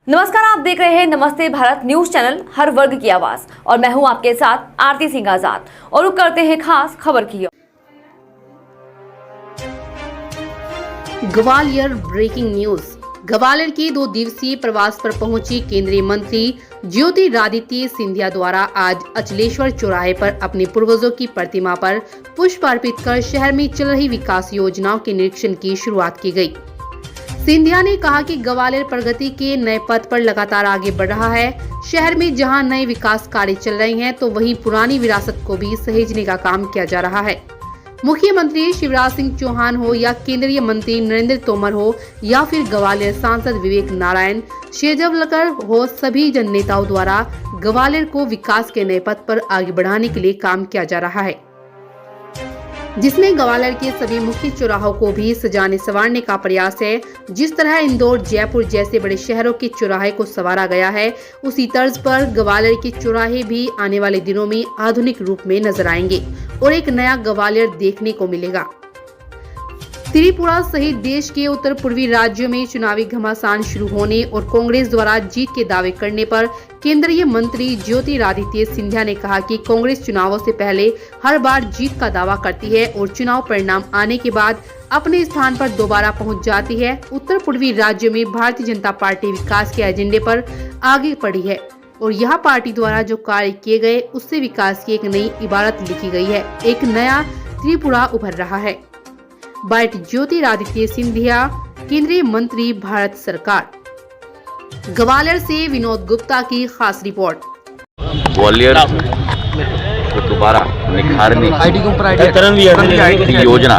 नमस्कार, आप देख रहे हैं नमस्ते भारत न्यूज चैनल, हर वर्ग की आवाज। और मैं हूं आपके साथ आरती सिंह आजाद और रुक करते हैं खास खबर की ओर। Gwalior breaking news. ग्वालियर की 2 दिवसीय प्रवास पर पहुंची केंद्रीय मंत्री ज्योतिरादित्य सिंधिया द्वारा आज अचलेश्वर चौराहे पर अपने पूर्वजों की प्रतिमा पर पुष्प अर्पित कर शहर में चल रही विकास योजनाओं के निरीक्षण की शुरुआत की गई। सिंधिया ने कहा कि ग्वालियर प्रगति के नए पथ पर लगातार आगे बढ़ रहा है। शहर में जहां नए विकास कार्य चल रहे हैं तो वहीं पुरानी विरासत को भी सहेजने का काम किया जा रहा है। मुख्यमंत्री शिवराज सिंह चौहान हो या केंद्रीय मंत्री नरेंद्र तोमर हो या फिर ग्वालियर सांसद विवेक नारायण शेजवलकर हो, सभी जन नेताओं द्वारा ग्वालियर को विकास के नए पथ पर आगे बढ़ाने के लिए काम किया जा रहा है, जिसमें ग्वालियर के सभी मुख्य चौराहों को भी सजाने संवारने का प्रयास है। जिस तरह इंदौर, जयपुर जैसे बड़े शहरों के चौराहे को संवारा गया है, उसी तर्ज पर ग्वालियर के चौराहे भी आने वाले दिनों में आधुनिक रूप में नजर आएंगे और एक नया ग्वालियर देखने को मिलेगा। त्रिपुरा सहित देश के उत्तर पूर्वी राज्यों में चुनावी घमासान शुरू होने और कांग्रेस द्वारा जीत के दावे करने पर केंद्रीय मंत्री ज्योतिरादित्य सिंधिया ने कहा कि कांग्रेस चुनावों से पहले हर बार जीत का दावा करती है और चुनाव परिणाम आने के बाद अपने स्थान पर दोबारा पहुंच जाती है। उत्तर पूर्वी राज्यों में भारतीय जनता पार्टी विकास के एजेंडे पर आगे बढ़ी है और यह पार्टी द्वारा जो कार्य किए गए उससे विकास की एक नई इबारत लिखी गई है। एक नया त्रिपुरा उभर रहा है। बाइट ज्योतिरादित्य सिंधिया, केंद्रीय मंत्री, भारत सरकार। ग्वालियर से विनोद गुप्ता की खास रिपोर्ट। ग्वालियर को दोबारा निखारने की योजना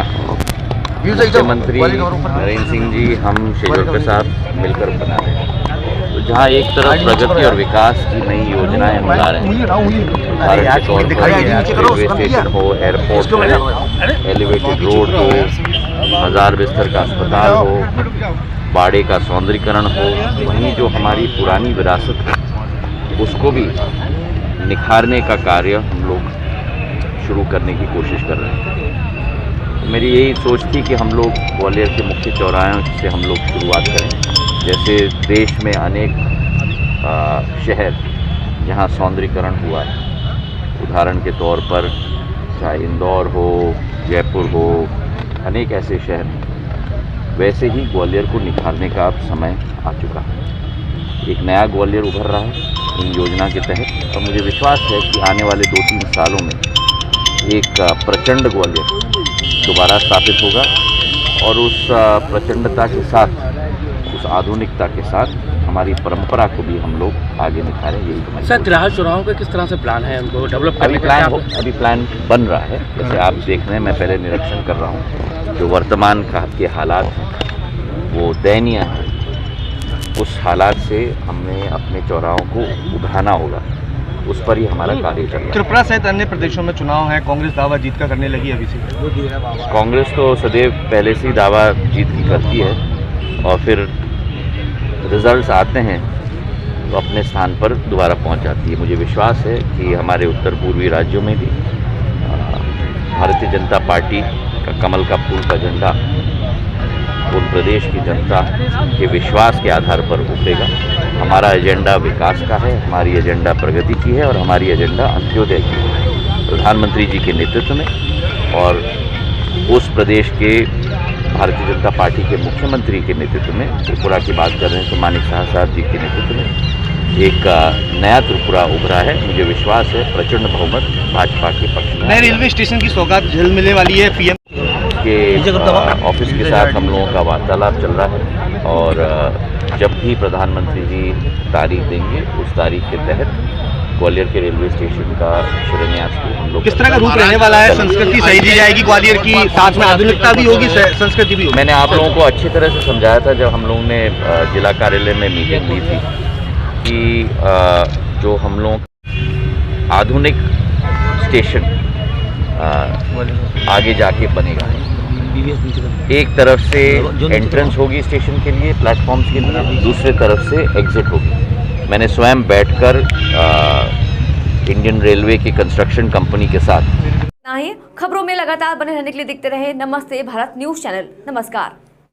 मुख्यमंत्री नरेंद्र सिंह जी, हम शेजवलकर साहब मिलकर बना रहे हैं। तो जहाँ एक तरफ प्रगति और विकास की नई योजनाएं हम ला रहे हैं, उदाहरण के तौर पर रेलवे स्टेशन हो, एयरपोर्ट हो, एलिवेटेड रोड हो, 1000 बिस्तर का अस्पताल हो, बाड़े का सौंदर्यीकरण हो, वहीं जो हमारी पुरानी विरासत है उसको भी निखारने का कार्य हम लोग शुरू करने की कोशिश कर रहे हैं। मेरी यही सोच थी कि हम लोग ग्वालियर के मुख्य चौराहों से हम लोग शुरुआत करें। जैसे देश में अनेक शहर जहां सौंदर्यीकरण हुआ है, उदाहरण के तौर पर चाहे इंदौर हो, जयपुर हो, अनेक ऐसे शहर, वैसे ही ग्वालियर को निखारने का अब समय आ चुका है। एक नया ग्वालियर उभर रहा है इन योजना के तहत और मुझे विश्वास है कि आने वाले 2-3 सालों में एक प्रचंड ग्वालियर दोबारा स्थापित होगा और उस प्रचंडता के साथ, उस आधुनिकता के साथ हमारी परंपरा को भी हम लोग आगे निखारें। यही हमारी सर, ग्राहक चौराहों का किस तरह से प्लान है उनको डेवलप करने का? अभी प्लान बन रहा है। जैसे आप देख रहे हैं, मैं पहले निरीक्षण कर रहा हूँ। जो वर्तमान के हालात हैं वो दयनीय है। उस हालात से हमने अपने चौराहों को उभराना होगा, उस पर ही हमारा कार्य चल रहा है। त्रिपुरा सहित अन्य प्रदेशों में चुनाव है, कांग्रेस दावा जीत का करने लगी अभी से। कांग्रेस तो सदैव पहले से ही दावा जीत की करती है और फिर रिजल्ट्स आते हैं तो अपने स्थान पर दोबारा पहुंच जाती है। मुझे विश्वास है कि हमारे उत्तर पूर्वी राज्यों में भी भारतीय जनता पार्टी का कमल का फूल का झंडा पूर्ण प्रदेश की जनता के विश्वास के आधार पर उठेगा। हमारा एजेंडा विकास का है, हमारी एजेंडा प्रगति की है और हमारी एजेंडा अंत्योदय की है। प्रधानमंत्री जी के नेतृत्व में और उस प्रदेश के भारतीय जनता पार्टी के मुख्यमंत्री के नेतृत्व में, त्रिपुरा की बात कर रहे हैं तो मानिक शाह साहब जी के नेतृत्व में एक नया त्रिपुरा उभरा है। मुझे विश्वास है प्रचंड बहुमत भाजपा के पक्ष में। नए रेलवे स्टेशन की सौगात जल्द मिलने वाली है। पीएम के ऑफिस के साथ हम लोगों का वार्तालाप चल रहा है और जब भी प्रधानमंत्री जी तारीख देंगे उस तारीख के तहत ग्वालियर के रेलवे स्टेशन का शिलान्यास भी हम लोग। किस तरह का रूप रहने वाला है? संस्कृति सहेजी जाएगी ग्वालियर की, साथ में आधुनिकता भी होगी, संस्कृति भी होगी। मैंने आप लोगों को अच्छी तरह से समझाया था जब हम लोगों ने जिला कार्यालय में मीटिंग ली थी कि जो हम लोग आधुनिक स्टेशन आगे जाके बनेगा। एक तरफ से एंट्रेंस होगी स्टेशन के लिए, प्लेटफॉर्म्स के लिए, दूसरे तरफ से एग्जिट होगी। मैंने स्वयं बैठकर इंडियन रेलवे की कंस्ट्रक्शन कंपनी के साथ खबरों में लगातार बने रहने के लिए देखते रहे नमस्ते भारत न्यूज चैनल। नमस्कार।